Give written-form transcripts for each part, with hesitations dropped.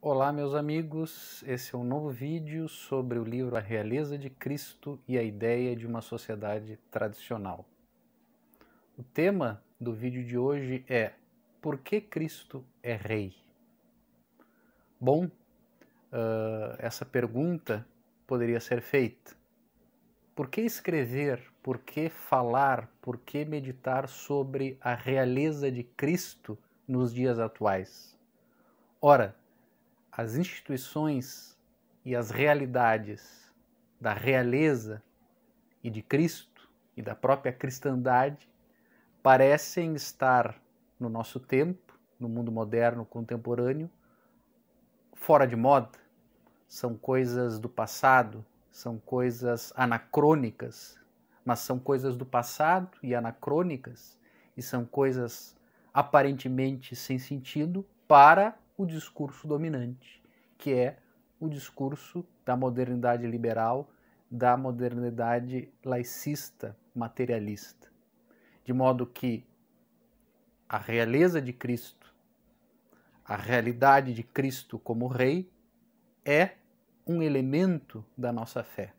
Olá, meus amigos, esse é um novo vídeo sobre o livro A Realeza de Cristo e a Ideia de uma Sociedade Tradicional. O tema do vídeo de hoje é: por que Cristo é Rei? Bom, essa pergunta poderia ser feita. Por que escrever, por que falar, por que meditar sobre a realeza de Cristo nos dias atuais? Ora, as instituições e as realidades da realeza e de Cristo e da própria cristandade parecem estar no nosso tempo, no mundo moderno contemporâneo, fora de moda. São coisas do passado, são coisas anacrônicas, mas são coisas do passado e anacrônicas, e são coisas aparentemente sem sentido para o discurso dominante, que é o discurso da modernidade liberal, da modernidade laicista, materialista. De modo que a realeza de Cristo, a realidade de Cristo como Rei, é um elemento da nossa fé,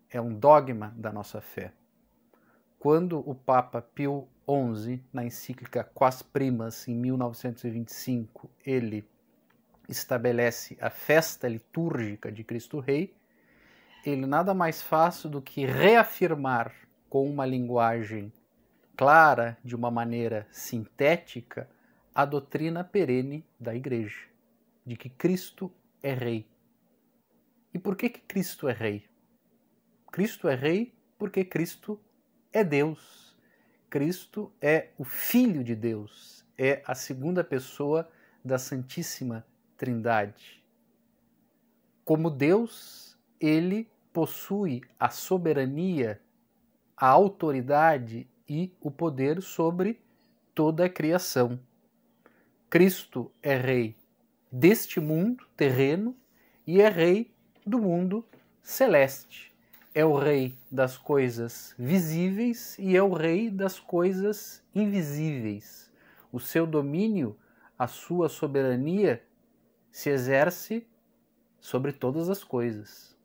é um dogma da nossa fé. Quando o Papa Pio XI, na encíclica Quas Primas, em 1925, ele estabelece a festa litúrgica de Cristo Rei, ele nada mais faz do que reafirmar com uma linguagem clara, de uma maneira sintética, a doutrina perene da Igreja, de que Cristo é Rei. E por que Cristo é Rei? Cristo é Rei porque Cristo é Deus. Cristo é o Filho de Deus, é a segunda pessoa da Santíssima Trindade. Como Deus, ele possui a soberania, a autoridade e o poder sobre toda a criação. Cristo é Rei deste mundo terreno e é Rei do mundo celeste. É o Rei das coisas visíveis e é o Rei das coisas invisíveis. O seu domínio, a sua soberania, se exerce sobre todas as coisas.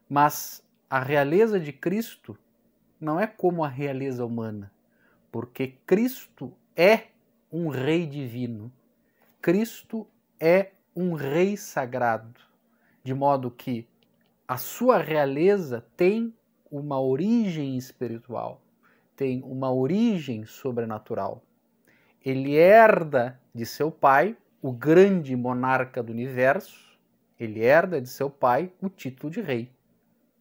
Mas a realeza de Cristo não é como a realeza humana, porque Cristo é um Rei divino. Cristo é um Rei sagrado, de modo que a sua realeza tem uma origem espiritual, tem uma origem sobrenatural. Ele herda de seu pai, o grande monarca do universo, ele herda de seu pai o título de rei.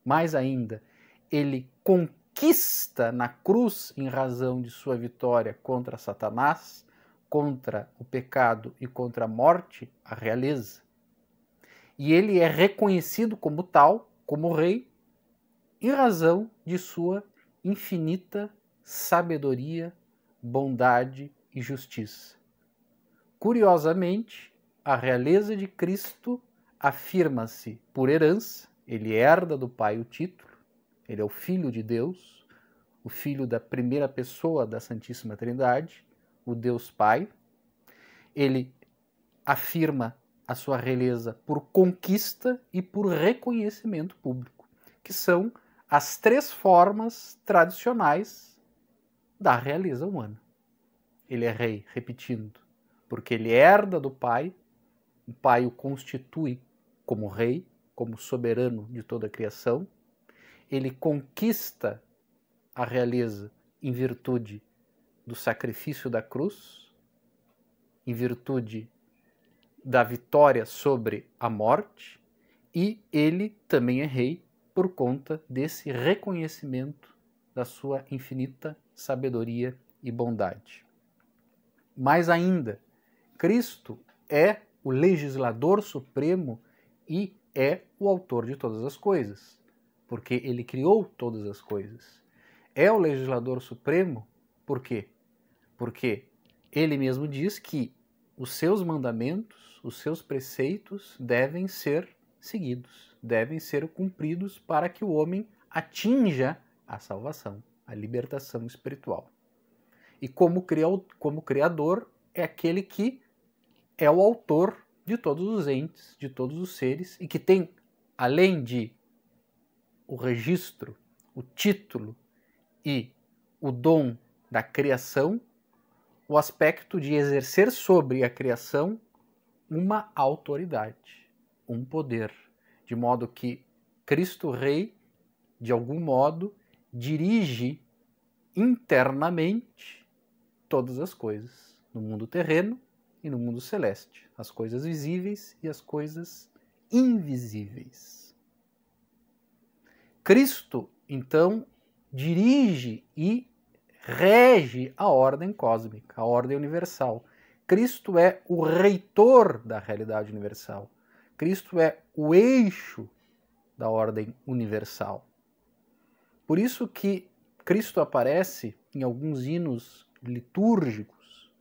Mais ainda, ele conquista na cruz, em razão de sua vitória contra Satanás, contra o pecado e contra a morte, a realeza. E ele é reconhecido como tal, como rei, em razão de sua infinita sabedoria, bondade e justiça. Curiosamente, a realeza de Cristo afirma-se por herança, ele herda do Pai o título, ele é o Filho de Deus, o Filho da primeira pessoa da Santíssima Trindade, o Deus Pai. Ele afirma a sua realeza por conquista e por reconhecimento público, que são as três formas tradicionais da realeza humana. Ele é rei, repetindo, porque ele herda do Pai, o Pai o constitui como rei, como soberano de toda a criação. Ele conquista a realeza em virtude do sacrifício da cruz, em virtude da vitória sobre a morte, e ele também é rei por conta desse reconhecimento da sua infinita sabedoria e bondade. Mais ainda, Cristo é o legislador supremo e é o autor de todas as coisas, porque ele criou todas as coisas. É o legislador supremo, por quê? Porque ele mesmo diz que os seus mandamentos, os seus preceitos devem ser seguidos, devem ser cumpridos para que o homem atinja a salvação, a libertação espiritual. E como criador, é aquele que é o autor de todos os entes, de todos os seres, e que tem, além de o registro, o título e o dom da criação, o aspecto de exercer sobre a criação uma autoridade, um poder, de modo que Cristo Rei, de algum modo, dirige internamente todas as coisas, no mundo terreno e no mundo celeste, as coisas visíveis e as coisas invisíveis. Cristo, então, dirige e rege a ordem cósmica, a ordem universal. Cristo é o reitor da realidade universal. Cristo é o eixo da ordem universal. Por isso que Cristo aparece em alguns hinos litúrgicos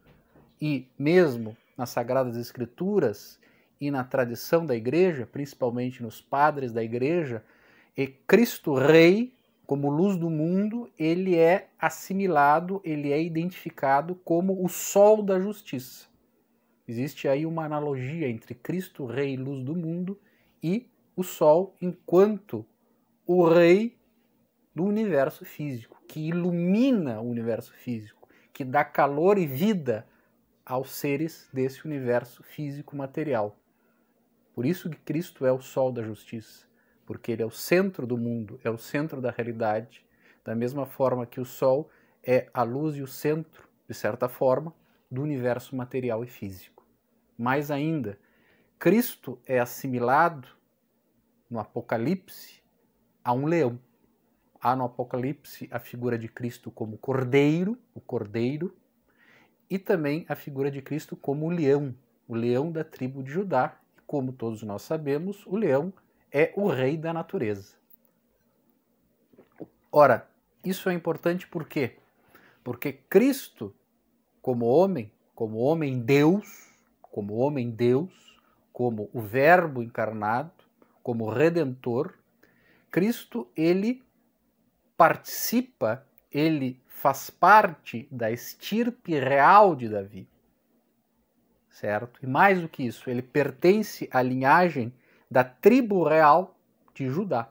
e mesmo nas Sagradas Escrituras e na tradição da Igreja, principalmente nos padres da Igreja, e Cristo Rei, como luz do mundo, ele é assimilado, ele é identificado como o sol da justiça. Existe aí uma analogia entre Cristo Rei, luz do mundo, e o sol enquanto o rei do universo físico, que ilumina o universo físico, que dá calor e vida aos seres desse universo físico material. Por isso que Cristo é o sol da justiça, porque ele é o centro do mundo, é o centro da realidade, da mesma forma que o sol é a luz e o centro, de certa forma, do universo material e físico. Mais ainda, Cristo é assimilado no Apocalipse a um leão. Há no Apocalipse a figura de Cristo como cordeiro, o cordeiro, e também a figura de Cristo como o leão da tribo de Judá. E como todos nós sabemos, o leão é o rei da natureza. Ora, isso é importante por quê? Porque Cristo, como homem Deus, como o Verbo encarnado, como Redentor, Cristo, ele participa, ele faz parte da estirpe real de Davi, certo? E mais do que isso, ele pertence à linhagem da tribo real de Judá.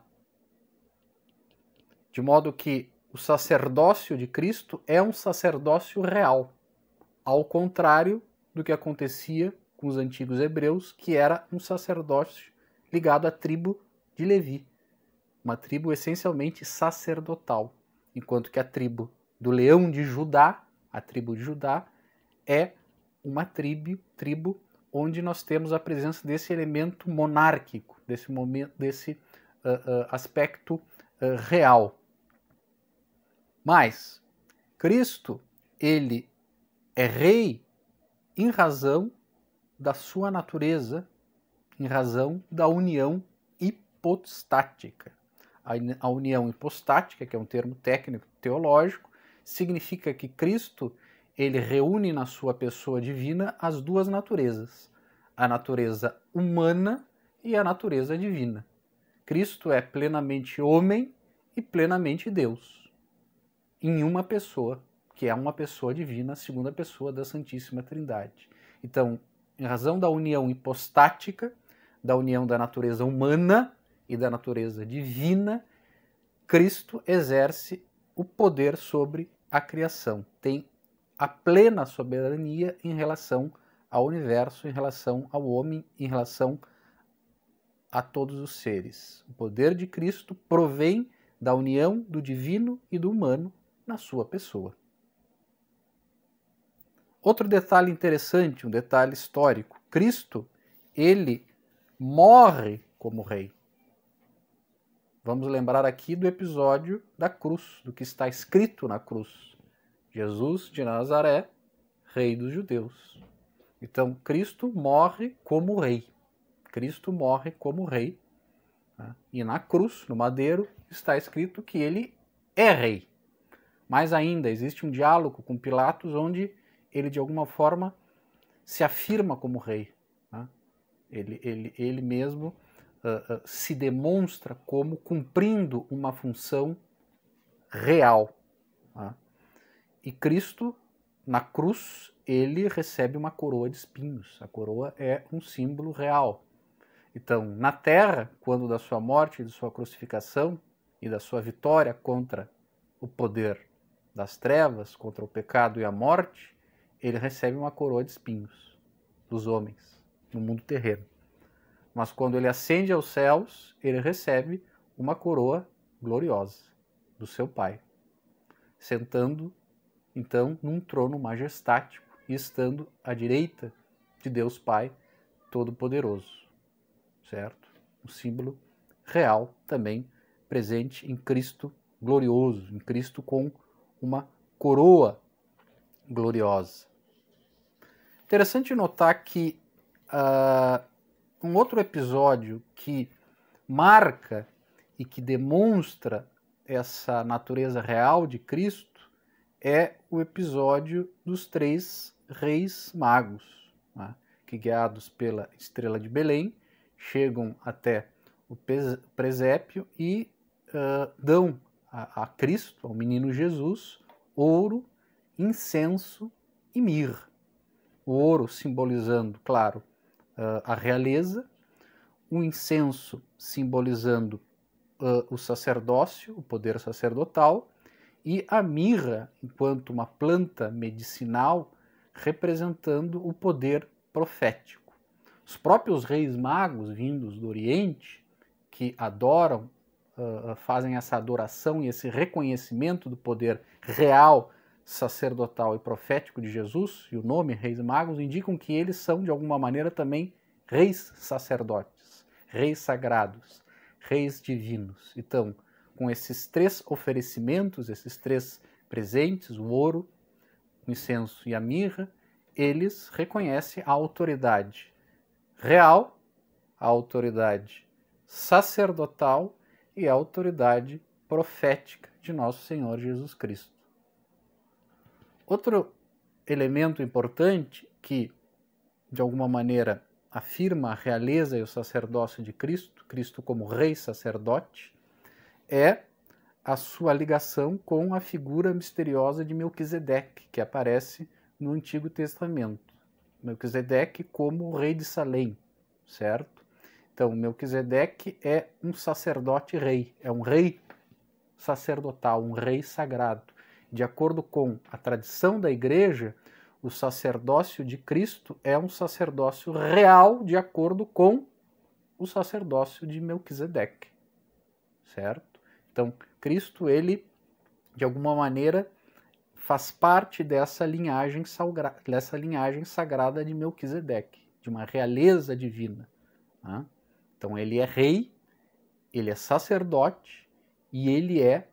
De modo que o sacerdócio de Cristo é um sacerdócio real, ao contrário do que acontecia com os antigos hebreus, que era um sacerdócio ligado à tribo de Levi, uma tribo essencialmente sacerdotal, enquanto que a tribo do leão de Judá, a tribo de Judá, é uma tribo onde nós temos a presença desse elemento monárquico, desse aspecto real. Mas Cristo, ele é rei em razão da sua natureza, em razão da união hipostática. A união hipostática, que é um termo técnico teológico, significa que Cristo, ele reúne na sua pessoa divina as duas naturezas, a natureza humana e a natureza divina. Cristo é plenamente homem e plenamente Deus, em uma pessoa, que é uma pessoa divina, a segunda pessoa da Santíssima Trindade. Então, em razão da união hipostática, da união da natureza humana e da natureza divina, Cristo exerce o poder sobre a criação, tem a plena soberania em relação ao universo, em relação ao homem, em relação a todos os seres. O poder de Cristo provém da união do divino e do humano na sua pessoa. Outro detalhe interessante, um detalhe histórico, Cristo, ele morre como rei. Vamos lembrar aqui do episódio da cruz, do que está escrito na cruz. Jesus de Nazaré, rei dos judeus. Então, Cristo morre como rei. Cristo morre como rei. Né? E na cruz, no madeiro, está escrito que ele é rei. Mais ainda, existe um diálogo com Pilatos onde ele, de alguma forma, se afirma como rei. Né? Ele mesmo se demonstra como cumprindo uma função real. Né? E Cristo na cruz, ele recebe uma coroa de espinhos. A coroa é um símbolo real. Então, na terra, quando da sua morte, de sua crucificação e da sua vitória contra o poder das trevas, contra o pecado e a morte, ele recebe uma coroa de espinhos dos homens, no mundo terreno. Mas quando ele ascende aos céus, ele recebe uma coroa gloriosa do seu Pai, sentando então num trono majestático e estando à direita de Deus Pai Todo-Poderoso, certo? Um símbolo real também presente em Cristo glorioso, em Cristo com uma coroa gloriosa. Interessante notar que um outro episódio que marca e que demonstra essa natureza real de Cristo é o episódio dos 3 reis magos, né, que, guiados pela estrela de Belém, chegam até o presépio e dão a Cristo, ao menino Jesus, ouro, incenso e mirra. O ouro simbolizando, claro, a realeza, o incenso simbolizando o sacerdócio, o poder sacerdotal, e a mirra, enquanto uma planta medicinal, representando o poder profético. Os próprios reis magos vindos do Oriente, que adoram, fazem essa adoração e esse reconhecimento do poder real, sacerdotal e profético de Jesus, e o nome Reis Magos, indicam que eles são, de alguma maneira, também reis sacerdotes, reis sagrados, reis divinos. Então, com esses 3 oferecimentos, esses 3 presentes, o ouro, o incenso e a mirra, eles reconhecem a autoridade real, a autoridade sacerdotal e a autoridade profética de nosso Senhor Jesus Cristo. Outro elemento importante que, de alguma maneira, afirma a realeza e o sacerdócio de Cristo, Cristo como rei sacerdote, é a sua ligação com a figura misteriosa de Melquisedeque, que aparece no Antigo Testamento. Melquisedeque como o rei de Salém, certo? Então, Melquisedeque é um sacerdote rei, é um rei sacerdotal, um rei sagrado. De acordo com a tradição da Igreja, o sacerdócio de Cristo é um sacerdócio real de acordo com o sacerdócio de Melquisedeque, certo? Então, Cristo, ele, de alguma maneira, faz parte dessa linhagem sagrada de Melquisedeque, de uma realeza divina. Né? Então, ele é rei, ele é sacerdote e ele é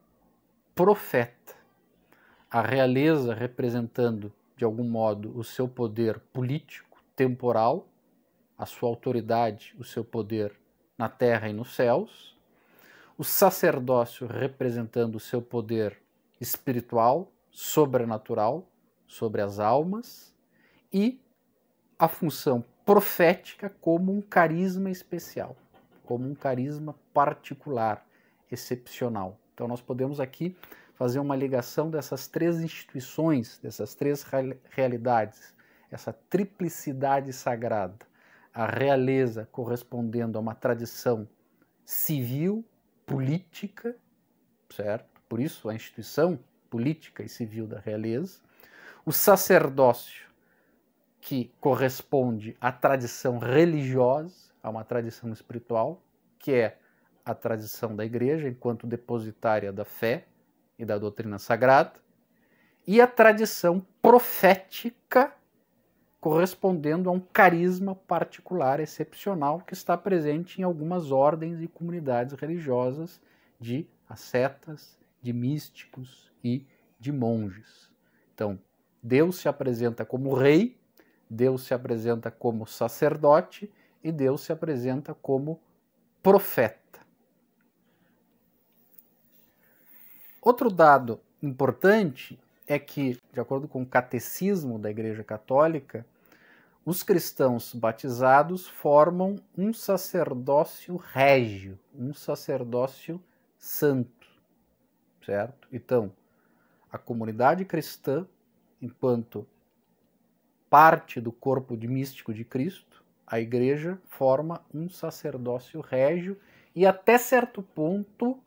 profeta. A realeza representando, de algum modo, o seu poder político, temporal, a sua autoridade, o seu poder na terra e nos céus. O sacerdócio representando o seu poder espiritual, sobrenatural, sobre as almas. E a função profética como um carisma especial, como um carisma particular, excepcional. Então nós podemos aqui fazer uma ligação dessas 3 instituições, dessas 3 realidades, essa triplicidade sagrada, a realeza correspondendo a uma tradição civil, política, certo? Por isso a instituição política e civil da realeza, o sacerdócio, que corresponde à tradição religiosa, a uma tradição espiritual, que é a tradição da Igreja enquanto depositária da fé e da doutrina sagrada, e a tradição profética correspondendo a um carisma particular, excepcional, que está presente em algumas ordens e comunidades religiosas de ascetas, de místicos e de monges. Então, Deus se apresenta como rei, Deus se apresenta como sacerdote e Deus se apresenta como profeta. Outro dado importante é que, de acordo com o catecismo da Igreja Católica, os cristãos batizados formam um sacerdócio régio, um sacerdócio santo, certo? Então, a comunidade cristã enquanto parte do corpo místico de Cristo, a Igreja forma um sacerdócio régio e até certo ponto,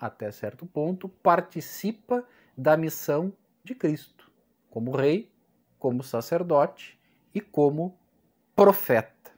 participa da missão de Cristo, como rei, como sacerdote e como profeta.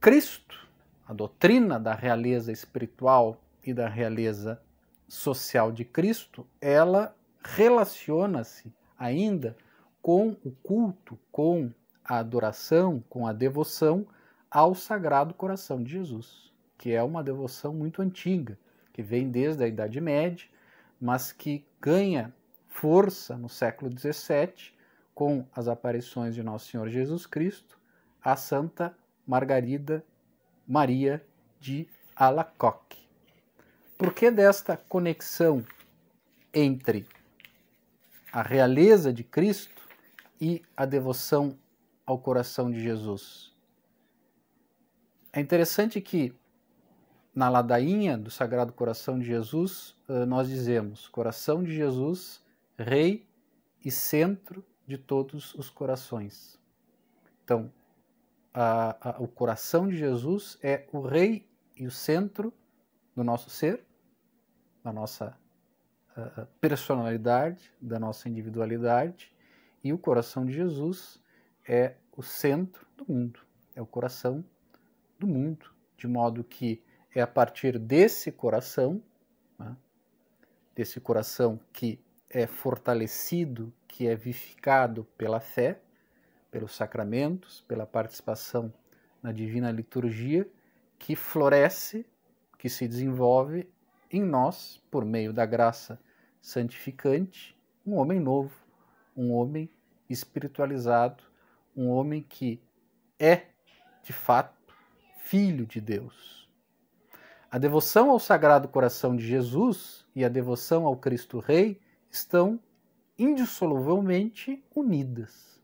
Cristo, a doutrina da realeza espiritual e da realeza social de Cristo, ela relaciona-se ainda com o culto, com a adoração, com a devoção ao Sagrado Coração de Jesus, que é uma devoção muito antiga, que vem desde a Idade Média, mas que ganha força no século XVII com as aparições de Nosso Senhor Jesus Cristo a Santa Margarida Maria de Alacoque. Por que desta conexão entre a realeza de Cristo e a devoção ao coração de Jesus? É interessante que na ladainha do Sagrado Coração de Jesus nós dizemos: coração de Jesus, rei e centro de todos os corações. Então, o coração de Jesus é o rei e o centro do nosso ser, da nossa personalidade, da nossa individualidade, e o coração de Jesus é o centro do mundo, é o coração do mundo, de modo que é a partir desse coração, né, desse coração que é fortalecido, que é vivificado pela fé, pelos sacramentos, pela participação na divina liturgia, que floresce, que se desenvolve em nós, por meio da graça santificante, um homem novo, um homem espiritualizado, um homem que é, de fato, filho de Deus. A devoção ao Sagrado Coração de Jesus e a devoção ao Cristo Rei estão indissoluvelmente unidas.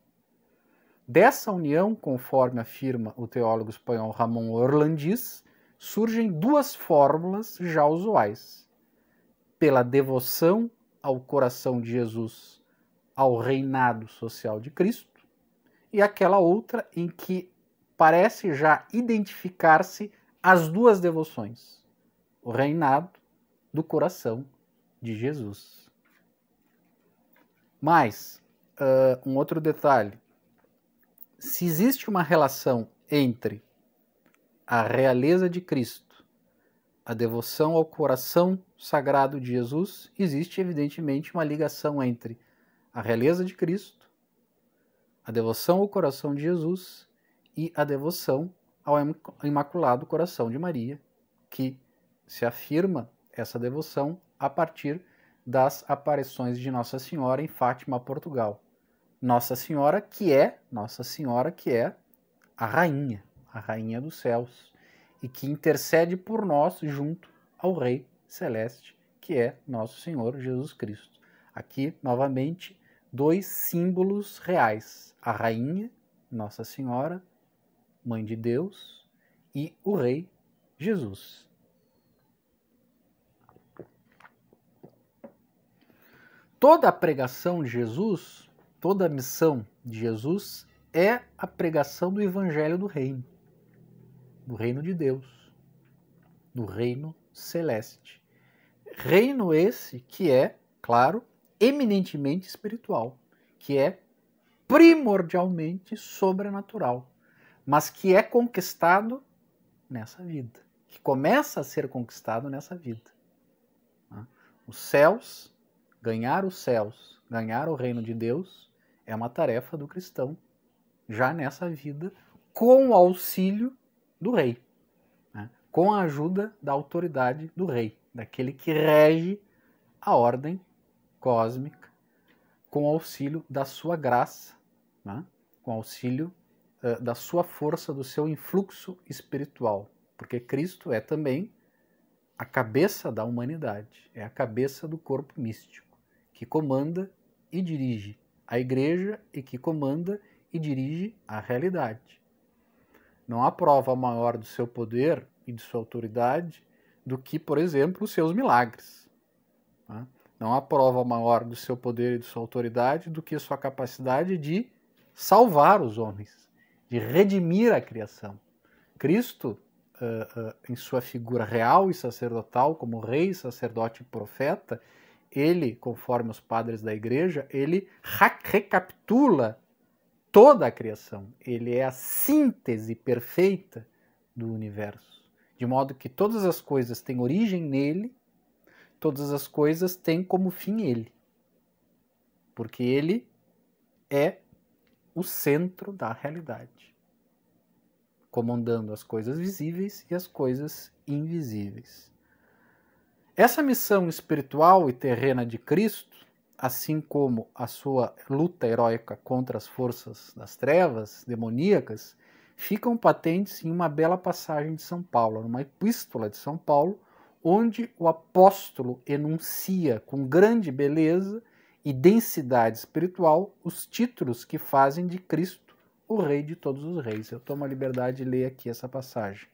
Dessa união, conforme afirma o teólogo espanhol Ramón Orlandís, surgem duas fórmulas já usuais: pela devoção ao coração de Jesus, ao reinado social de Cristo, e aquela outra em que parece já identificar-se as duas devoções, o reinado do coração de Jesus. Mas, um outro detalhe: se existe uma relação entre a realeza de Cristo, a devoção ao coração sagrado de Jesus, existe evidentemente uma ligação entre a realeza de Cristo, a devoção ao coração de Jesus e a devoção ao Imaculado Coração de Maria, que se afirma essa devoção a partir das aparições de Nossa Senhora em Fátima, Portugal. Nossa Senhora que é a rainha dos céus, e que intercede por nós junto ao Rei Celeste, que é Nosso Senhor Jesus Cristo. Aqui, novamente, dois símbolos reais: a rainha, Nossa Senhora, Mãe de Deus, e o Rei Jesus. Toda a pregação de Jesus, toda a missão de Jesus é a pregação do Evangelho do Reino de Deus, do Reino Celeste. Reino esse que é, claro, eminentemente espiritual, que é primordialmente sobrenatural, mas que é conquistado nessa vida, que começa a ser conquistado nessa vida. Os céus, ganhar o reino de Deus, é uma tarefa do cristão, já nessa vida, com o auxílio do rei, né? Com a ajuda da autoridade do rei, daquele que rege a ordem cósmica, com o auxílio da sua graça, né? Com o auxílio da sua força, do seu influxo espiritual, porque Cristo é também a cabeça da humanidade, é a cabeça do corpo místico, que comanda e dirige a igreja e que comanda e dirige a realidade. Não há prova maior do seu poder e de sua autoridade do que, por exemplo, os seus milagres. Não há prova maior do seu poder e de sua autoridade do que sua capacidade de salvar os homens, de redimir a criação. Cristo, em sua figura real e sacerdotal, como rei, sacerdote e profeta, ele, conforme os padres da igreja, ele recapitula toda a criação. Ele é a síntese perfeita do universo. De modo que todas as coisas têm origem nele, todas as coisas têm como fim ele. Porque ele é o centro da realidade, comandando as coisas visíveis e as coisas invisíveis. Essa missão espiritual e terrena de Cristo, assim como a sua luta heróica contra as forças das trevas demoníacas, ficam patentes em uma bela passagem de São Paulo, numa epístola de São Paulo, onde o apóstolo enuncia com grande beleza e densidade espiritual os títulos que fazem de Cristo o Rei de todos os reis. Eu tomo a liberdade de ler aqui essa passagem.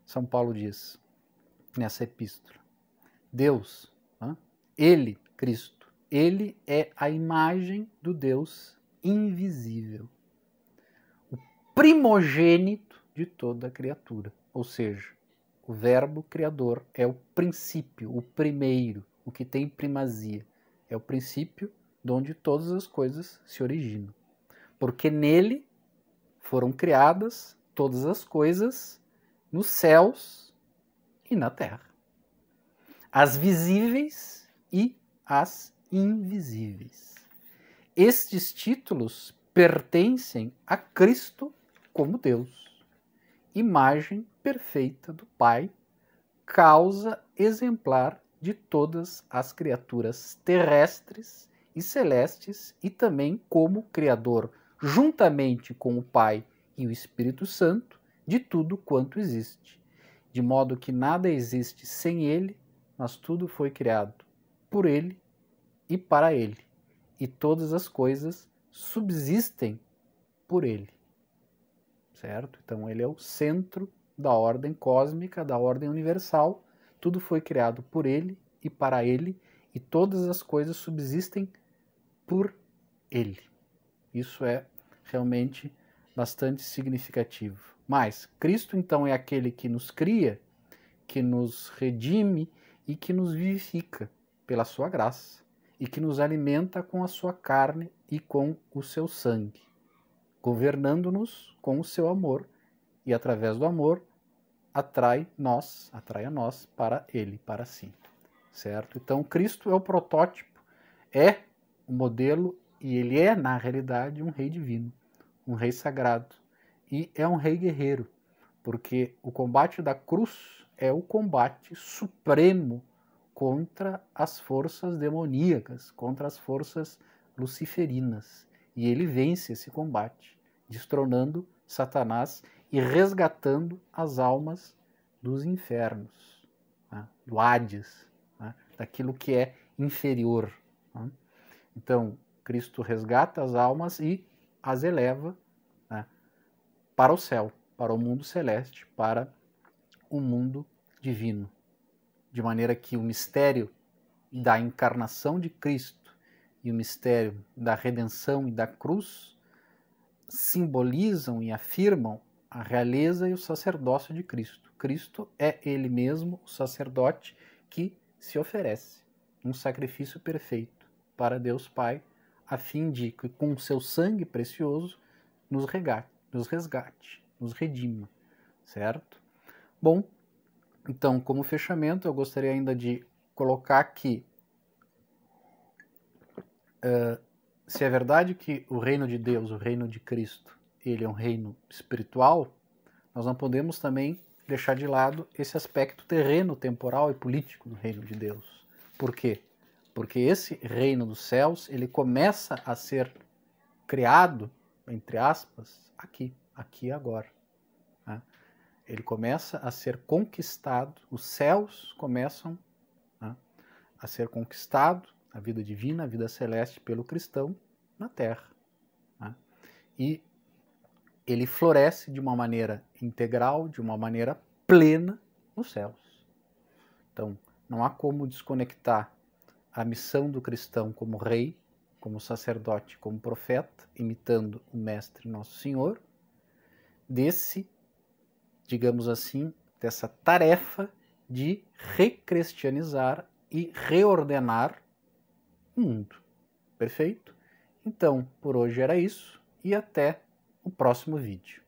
São Paulo diz, nessa epístola, Deus, ele, Cristo, ele é a imagem do Deus invisível, o primogênito de toda a criatura. Ou seja, o verbo criador é o princípio, o primeiro, o que tem primazia. É o princípio de onde todas as coisas se originam. Porque nele foram criadas todas as coisas nos céus e na terra. As visíveis e as invisíveis. Estes títulos pertencem a Cristo como Deus, imagem perfeita do Pai, causa exemplar de todas as criaturas terrestres e celestes e também como Criador, juntamente com o Pai e o Espírito Santo, de tudo quanto existe, de modo que nada existe sem ele, mas tudo foi criado por ele e para ele, e todas as coisas subsistem por ele. Certo? Então ele é o centro da ordem cósmica, da ordem universal, tudo foi criado por ele e para ele, e todas as coisas subsistem por ele. Isso é realmente bastante significativo. Mas Cristo, então, é aquele que nos cria, que nos redime e que nos vivifica pela sua graça e que nos alimenta com a sua carne e com o seu sangue, governando-nos com o seu amor e, através do amor, atrai a nós para ele, para si. Certo? Então, Cristo é o protótipo, é o modelo e ele é, na realidade, um rei divino, um rei sagrado e é um rei guerreiro, porque o combate da cruz é o combate supremo contra as forças demoníacas, contra as forças luciferinas. E ele vence esse combate, destronando Satanás e resgatando as almas dos infernos, do Hades, daquilo que é inferior. Então, Cristo resgata as almas e as eleva para o céu, para o mundo celeste, para o mundo divino. De maneira que o mistério da encarnação de Cristo e o mistério da redenção e da cruz simbolizam e afirmam a realeza e o sacerdócio de Cristo. Cristo é ele mesmo o sacerdote que se oferece, um sacrifício perfeito para Deus Pai, a fim de que com seu sangue precioso nos resgate, nos redima, certo? Bom, então, como fechamento, eu gostaria ainda de colocar que se é verdade que o reino de Deus, o reino de Cristo, ele é um reino espiritual, nós não podemos também deixar de lado esse aspecto terreno, temporal e político do reino de Deus. Por quê? Porque esse reino dos céus, ele começa a ser criado, entre aspas, aqui e agora. Ele começa a ser conquistado, os céus começam a ser conquistado, a vida divina, a vida celeste pelo cristão na terra. E ele floresce de uma maneira integral, de uma maneira plena nos céus. Então, não há como desconectar a missão do cristão como rei, como sacerdote, como profeta, imitando o Mestre Nosso Senhor, digamos assim, dessa tarefa de recristianizar e reordenar o mundo. Perfeito? Então, por hoje era isso e até o próximo vídeo.